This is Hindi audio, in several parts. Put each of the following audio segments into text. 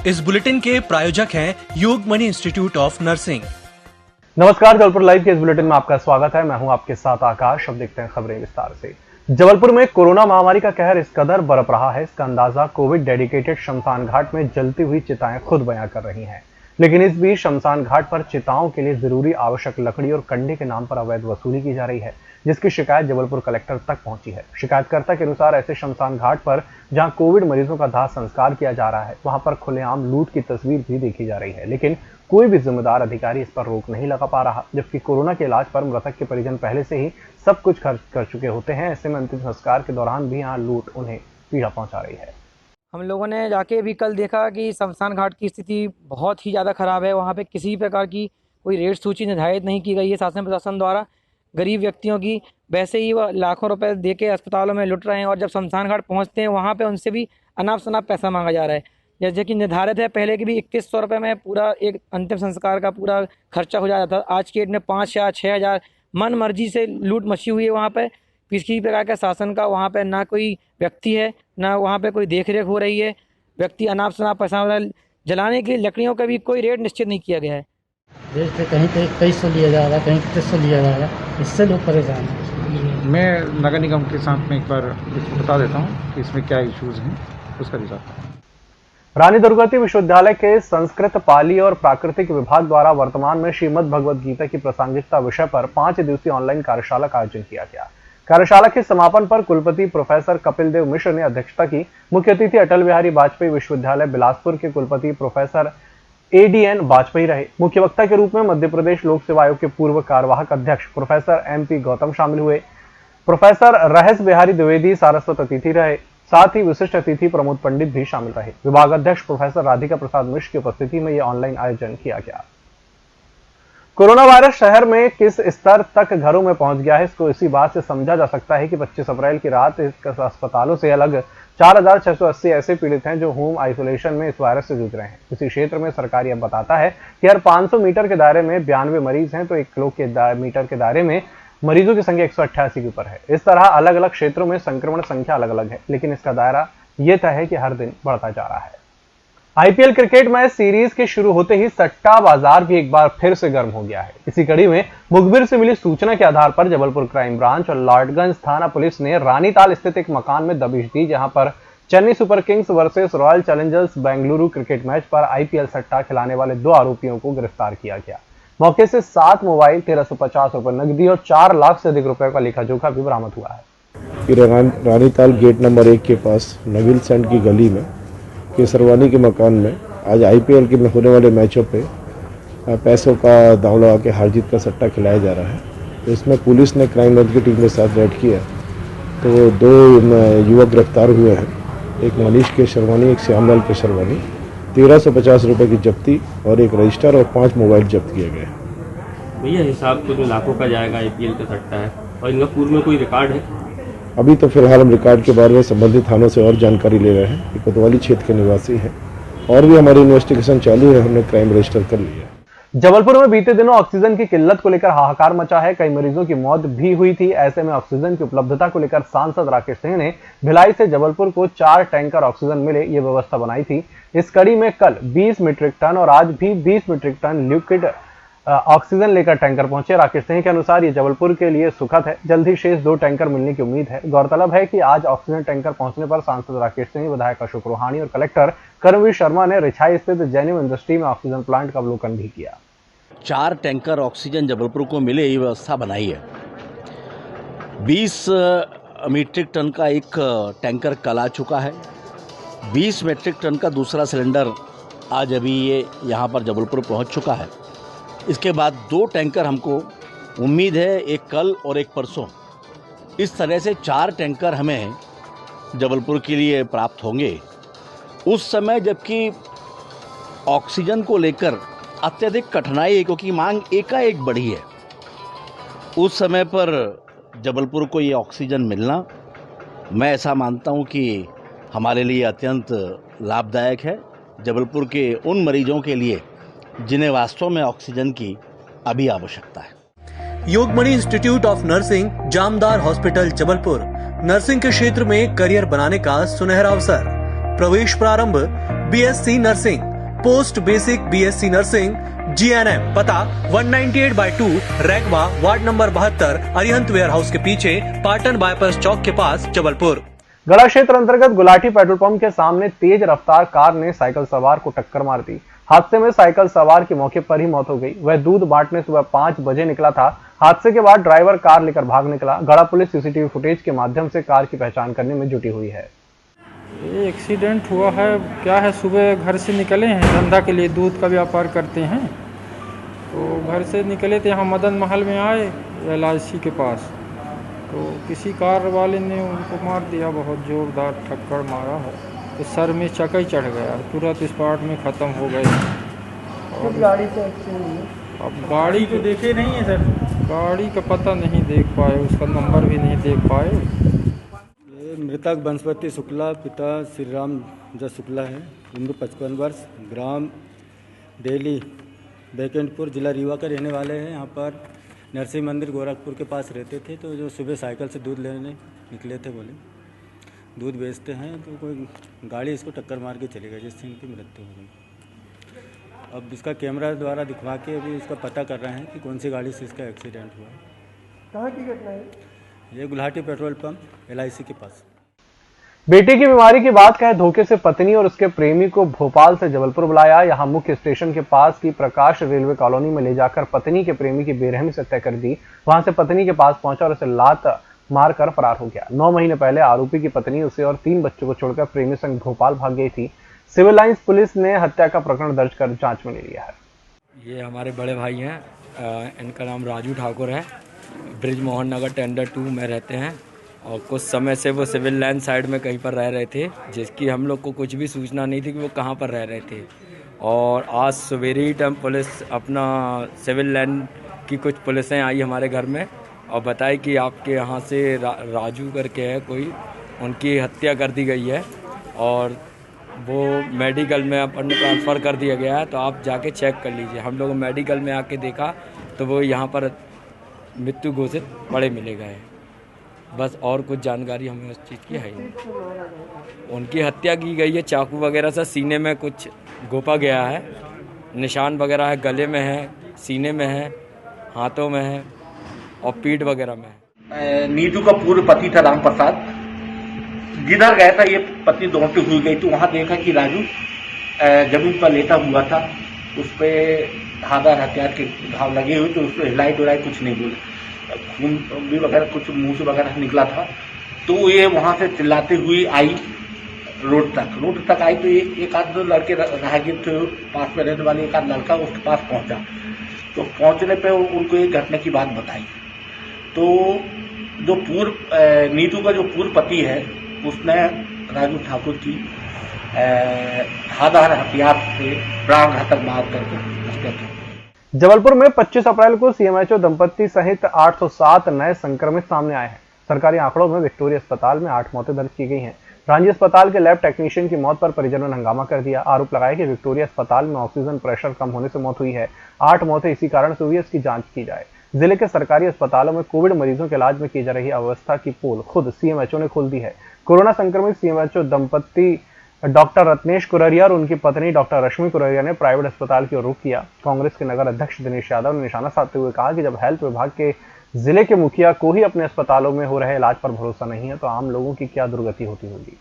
इस बुलेटिन के प्रायोजक हैं योगमणि इंस्टीट्यूट ऑफ नर्सिंग। नमस्कार, जबलपुर लाइव के इस बुलेटिन में आपका स्वागत है। मैं हूं आपके साथ आकाश। अब देखते हैं खबरें विस्तार से। जबलपुर में कोरोना महामारी का कहर इस कदर बरप रहा है, इसका अंदाजा कोविड डेडिकेटेड शमशान घाट में जलती हुई चिताएं खुद बयां कर रही हैं। लेकिन इस बीच शमशान घाट पर चिताओं के लिए जरूरी आवश्यक लकड़ी और कंडे के नाम पर अवैध वसूली की जा रही है, जिसकी शिकायत जबलपुर कलेक्टर तक पहुंची है। शिकायतकर्ता के अनुसार ऐसे शमशान घाट पर जहां कोविड मरीजों का दाह संस्कार किया जा रहा है, वहां पर खुलेआम लूट की तस्वीर भी देखी जा रही है, लेकिन कोई भी जिम्मेदार अधिकारी इस पर रोक नहीं लगा पा रहा। जबकि कोरोना के इलाज पर मृतक के परिजन पहले से ही सब कुछ खर्च कर चुके होते हैं, ऐसे में अंतिम संस्कार के दौरान भी यहाँ लूट उन्हें पीड़ा पहुंचा रही है। हम लोगों ने जाके भी कल देखा कि शमशान घाट की स्थिति बहुत ही ज़्यादा ख़राब है। वहाँ पे किसी प्रकार की कोई रेट सूची निर्धारित नहीं की गई है शासन प्रशासन द्वारा। गरीब व्यक्तियों की वैसे ही वह लाखों रुपए दे के अस्पतालों में लुट रहे हैं, और जब शमशान घाट पहुँचते हैं वहाँ पे उनसे भी अनाप शनाप पैसा मांगा जा रहा है। जैसे कि निर्धारित है पहले की भी 2100 रुपये में पूरा एक अंतिम संस्कार का पूरा खर्चा हो जाता था। आज की डेट में 5 या 6 हज़ार मन मर्जी से लूट मची हुई है। वहाँ पर किसी प्रकार का शासन का वहाँ पे ना कोई व्यक्ति है, ना वहाँ पे कोई देखरेख हो रही है। व्यक्ति अनाप शनाप पैसा जलाने के लिए लकड़ियों का भी कोई रेट निश्चित नहीं किया गया है। रेट पे कहीं 2300 लिया जा रहा है, कहीं 2300 लिया जा रहा है, इससे लोग परेशान हैं। मैं नगर निगम के साथ में एक बार बता देता हूँ कि इसमें क्या इश्यूज हैं, उसका रिजल्ट। रानी दुर्गावती विश्वविद्यालय के संस्कृत, पाली और प्राकृतिक विभाग द्वारा वर्तमान में श्रीमद् भगवद गीता की प्रासंगिकता विषय पर 5 दिवसीय ऑनलाइन कार्यशाला का आयोजन किया गया। कार्यशाला के समापन पर कुलपति प्रोफेसर कपिल देव मिश्र ने अध्यक्षता की। मुख्य अतिथि अटल बिहारी वाजपेयी विश्वविद्यालय बिलासपुर के कुलपति प्रोफेसर ADN वाजपेयी रहे। मुख्य वक्ता के रूप में मध्य प्रदेश लोक सेवा आयोग के पूर्व कार्यवाहक अध्यक्ष प्रोफेसर MP गौतम शामिल हुए। प्रोफेसर रहेश बिहारी द्विवेदी सारस्वत अतिथि रहे। साथ ही विशिष्ट अतिथि प्रमोद पंडित भी शामिल रहे। विभाग अध्यक्ष प्रोफेसर राधिका प्रसाद मिश्र की उपस्थिति में यह ऑनलाइन आयोजन किया गया। कोरोना वायरस शहर में किस स्तर तक घरों में पहुंच गया है, इसको इसी बात से समझा जा सकता है कि 25 अप्रैल की रात इस अस्पतालों से अलग 4680 ऐसे पीड़ित हैं जो होम आइसोलेशन में इस वायरस से जूझ रहे हैं। इसी क्षेत्र में सरकार यह बताता है कि हर 500 मीटर के दायरे में 92 मरीज हैं, तो 1 किलोमीटर के दायरे में मरीजों की संख्या 188 के ऊपर है। इस तरह अलग अलग क्षेत्रों में संक्रमण संख्या अलग अलग है, लेकिन इसका दायरा यह तय है कि हर दिन बढ़ता जा रहा है। IPL क्रिकेट मैच सीरीज के शुरू होते ही सट्टा बाजार भी एक बार फिर से गर्म हो गया है। इसी कड़ी में मुखबिर से मिली सूचना के आधार पर जबलपुर क्राइम ब्रांच और लॉर्डगंज थाना पुलिस ने रानीताल स्थित एक मकान में दबिश दी, जहां पर Chennai super Kings versus royal Challengers Bengaluru cricket match पर IPL सट्टा खिलाने वाले 2 आरोपियों को गिरफ्तार किया गया। मौके से 7 मोबाइल, 1350 रुपए नकदी और 4 लाख से अधिक रुपए का लेखा जोखा भी बरामद हुआ है। रानीताल गेट नंबर 1 के पास नवील सेंट की गली में केसरवानी के मकान में आज IPL के होने वाले मैचों पे पैसों का दांव लगा के हार जीत का सट्टा खिलाया जा रहा है। तो इसमें पुलिस ने क्राइम ब्रांच की टीम के साथ रेड किया, तो 2 युवक गिरफ्तार हुए हैं। एक मनीष केसरवानी, एक श्यामलाल केसरवानी। 1350 रुपये की जब्ती और एक रजिस्टर और 5 मोबाइल जब्त किए गए। भैया हिसाब तो लाखों का जाएगा, IPL का सट्टा है, और इनका पूर्व में कोई रिकॉर्ड है? अभी तो फिलहाल हम रिकॉर्ड के बारे में संबंधित थानों से और जानकारी ले रहे हैं। कोतवाली क्षेत्र के निवासी हैं और भी हमारी इन्वेस्टिगेशन चालू है, हमने क्राइम रजिस्टर कर लिया। जबलपुर में बीते दिनों ऑक्सीजन की किल्लत को लेकर हाहाकार मचा है। कई मरीजों की मौत भी हुई थी। ऐसे में ऑक्सीजन की उपलब्धता को लेकर सांसद राकेश सिंह ने भिलाई से जबलपुर को 4 टैंकर ऑक्सीजन मिले, ये व्यवस्था बनाई थी। इस कड़ी में कल 20 मीट्रिक टन और आज भी 20 मीट्रिक टन लिक्विड ऑक्सीजन लेकर टैंकर पहुंचे। राकेश सिंह के अनुसार ये जबलपुर के लिए सुखद है, जल्द ही शेष 2 टैंकर मिलने की उम्मीद है। गौरतलब है कि आज ऑक्सीजन टैंकर पहुंचने पर सांसद राकेश सिंह, विधायक अशोक रोहानी और कलेक्टर कर्मवीर शर्मा ने रिछाई स्थित जेन्युइन इंडस्ट्री में ऑक्सीजन प्लांट का अवलोकन भी किया। 4 टैंकर ऑक्सीजन जबलपुर को मिले, ये व्यवस्था बनाई है। 20 मीट्रिक टन का एक टैंकर कल आ चुका है। 20 मीट्रिक टन का दूसरा सिलेंडर आज अभी ये यहाँ पर जबलपुर पहुँच चुका है। इसके बाद 2 टैंकर हमको उम्मीद है, एक कल और एक परसों। इस तरह से 4 टैंकर हमें जबलपुर के लिए प्राप्त होंगे। उस समय जबकि ऑक्सीजन को लेकर अत्यधिक कठिनाई है, क्योंकि मांग एकाएक बढ़ी है, उस समय पर जबलपुर को ये ऑक्सीजन मिलना, मैं ऐसा मानता हूँ कि हमारे लिए अत्यंत लाभदायक है। जबलपुर के उन मरीजों के लिए जिन्हें वास्तव में ऑक्सीजन की अभी आवश्यकता है। Yogmani institute of nursing, Jamdar hospital Jabalpur. Nursing के क्षेत्र में करियर बनाने का सुनहरा अवसर। प्रवेश प्रारंभ BSc nursing post basic BSc nursing GNM, पता 198/2 Raigwa, ward number 72, Arihant warehouse के पीछे, पाटन बाईपास चौक के पास, जबलपुर। गढ़ा क्षेत्र अंतर्गत गुलाटी पेट्रोल पंप के सामने तेज रफ्तार कार ने साइकिल सवार को टक्कर मार दी। हादसे में साइकिल सवार की मौके पर ही मौत हो गई। वह दूध बांटने सुबह 5 बजे निकला था। हादसे के बाद ड्राइवर कार लेकर भाग निकला। गढ़ा पुलिस CCTV फुटेज के माध्यम से कार की पहचान करने में जुटी हुई है। ये एक्सीडेंट हुआ है, क्या है, सुबह घर से निकले हैं, धंधा के लिए दूध का व्यापार करते हैं, तो घर से निकले थे, यहाँ मदन महल में आए LIC के पास, तो किसी कार वाले ने उनको मार दिया, बहुत जोरदार टक्कर मारा है, तो सर में चक्का ही चढ़ गया, तुरंत स्पॉट में ख़त्म हो गए। और गाड़ी से एक्सीडेंट हुआ? अब गाड़ी को देखे नहीं है सर, गाड़ी का पता नहीं देख पाए, उसका नंबर भी नहीं देख पाए। मृतक वनस्पति शुक्ला, पिता श्री राम जस शुक्ला है, उम्र 55 वर्ष, ग्राम डेली बैकुंठपुर, जिला रीवा के रहने वाले हैं। यहाँ पर नरसिंह मंदिर गोरखपुर के पास रहते थे, तो जो सुबह साइकिल से दूध लेने निकले थे, बोले दूध बेचते हैं, तो कोई गाड़ी इसको टक्कर मार के चली गई, जिससे इनकी मृत्यु हो गई। अब इसका कैमरा द्वारा दिखवा के अभी इसका पता कर रहे हैं कि कौन सी गाड़ी से इसका एक्सीडेंट हुआ। कहाँ की घटना है? ये गुलाटी पेट्रोल पंप LIC के पास। बेटी की बीमारी की बात कहे धोखे से पत्नी और उसके प्रेमी को भोपाल से जबलपुर बुलाया। यहां मुख्य स्टेशन के पास की प्रकाश रेलवे कॉलोनी में ले जाकर पत्नी के प्रेमी की बेरहमी से हत्या कर दी। वहां से पत्नी के पास पहुंचा और उसे लात मारकर फरार हो गया। 9 महीने पहले आरोपी की पत्नी उसे और 3 बच्चों को छोड़कर प्रेमी संग भोपाल भाग गई थी। सिविल लाइंस पुलिस ने हत्या का प्रकरण दर्ज कर जांच में ले लिया है। ये हमारे बड़े भाई हैं, इनका नाम राजू ठाकुर है, ब्रिज मोहन नगर टेंडर 2 में रहते हैं, और कुछ समय से वो सिविल लाइन साइड में कहीं पर रह रहे थे, जिसकी हम लोग को कुछ भी सूचना नहीं थी कि वो कहाँ पर रह रहे थे। और आज सवेरे ही टाइम पुलिस अपना सिविल लाइन की कुछ पुलिसें आई हमारे घर में और बताई कि आपके यहाँ से राजू करके है कोई, उनकी हत्या कर दी गई है और वो मेडिकल में अपन ट्रांसफ़र कर दिया गया है, तो आप जाके चेक कर लीजिए। हम लोग मेडिकल में आके देखा तो वो यहाँ पर मृत्यु घोषित पड़े मिले गए। बस और कुछ जानकारी हमें उस चीज़ की है ही नहीं। उनकी हत्या की गई है चाकू वगैरह से, सीने में कुछ गोपा गया है, निशान वगैरह है, गले में है, सीने में है, हाथों में है और पीठ वगैरह में है। नीतू का पूर्व पति था राम प्रसाद, जिधर गया था ये पत्नी दौड़ती हुई गई, तो वहाँ देखा कि राजू जमीन पर लेटा हुआ था, उस पर धारदार हथियार के घाव लगे हुए, तो उस पर हिलाई डुलाई कुछ नहीं बोले, खून भी वगैरह कुछ मुंह से वगैरह निकला था। तो ये वहाँ से चिल्लाते हुई आई रोड तक आई, तो एक आध 2 लड़के राहगीर थे पास में रहने वाले, एक आध लड़का उसके पास पहुँचा, तो पहुँचने पे उनको एक घटना की बात बताई। तो जो नीतू का जो पूर्व पति है, उसने राजू ठाकुर की धारदार हथियार से प्राण घातक मार करके हत्या की। जबलपुर में 25 अप्रैल को CMHO दंपत्ति सहित 807 नए संक्रमित सामने आए हैं। सरकारी आंकड़ों में विक्टोरिया अस्पताल में 8 मौतें दर्ज की गई हैं। रांझी अस्पताल के लैब टेक्नीशियन की मौत पर परिजनों ने हंगामा कर दिया। आरोप लगाया कि विक्टोरिया अस्पताल में ऑक्सीजन प्रेशर कम होने से मौत हुई है। 8 मौतें इसी कारण से हुई है, इसकी जांच की जाए। जिले के सरकारी अस्पतालों में कोविड मरीजों के इलाज में की जा रही अव्यवस्था की पोल खुद CMHO ने खोल दी है। कोरोना संक्रमित CMHO दंपत्ति डॉक्टर रत्नेश कुररिया और उनकी पत्नी डॉक्टर रश्मि कुररिया ने प्राइवेट अस्पताल की ओर रुख किया। कांग्रेस के नगर अध्यक्ष दिनेश यादव ने निशाना साधते हुए कहा कि जब हेल्थ विभाग के जिले के मुखिया को ही अपने अस्पतालों में हो रहे इलाज पर भरोसा नहीं है, तो आम लोगों की क्या दुर्गति होती होगी।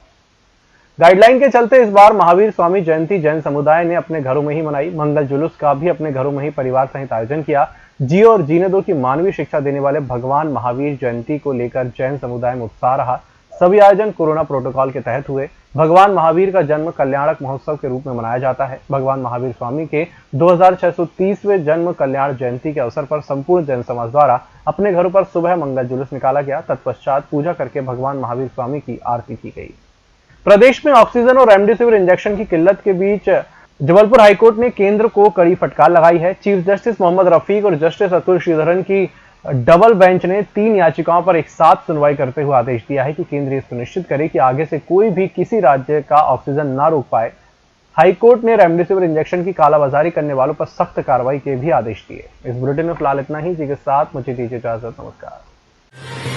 गाइडलाइन के चलते इस बार महावीर स्वामी जयंती जैन समुदाय ने अपने घरों में ही मनाई। मंगल जुलूस का भी अपने घरों में ही परिवार सहित आयोजन किया। जियो और जीने दो की मानवीय शिक्षा देने वाले भगवान महावीर जयंती को लेकर जैन समुदाय में उत्साह रहा। सभी आयोजन कोरोना प्रोटोकॉल के तहत हुए। भगवान महावीर का जन्म कल्याणक महोत्सव के रूप में मनाया जाता है। भगवान महावीर स्वामी के 2630वें जन्म कल्याण जयंती के अवसर पर संपूर्ण जैन समाज द्वारा अपने घरों पर सुबह मंगल जुलूस निकाला गया। तत्पश्चात पूजा करके भगवान महावीर स्वामी की आरती की गई। प्रदेश में ऑक्सीजन और रेमडेसिविर इंजेक्शन की किल्लत के बीच जबलपुर हाईकोर्ट ने केंद्र को कड़ी फटकार लगाई है। चीफ जस्टिस मोहम्मद रफीक और जस्टिस अतुल श्रीधरन की डबल बेंच ने 3 याचिकाओं पर एक साथ सुनवाई करते हुए आदेश दिया है कि केंद्र यह सुनिश्चित करे कि आगे से कोई भी किसी राज्य का ऑक्सीजन ना रोक पाए। हाईकोर्ट ने रेमडेसिविर इंजेक्शन की कालाबाजारी करने वालों पर सख्त कार्रवाई के भी आदेश दिए। इस बुलेटिन में फिलहाल इतना ही। जी के साथ मुझे दीजिए इजाजत। नमस्कार।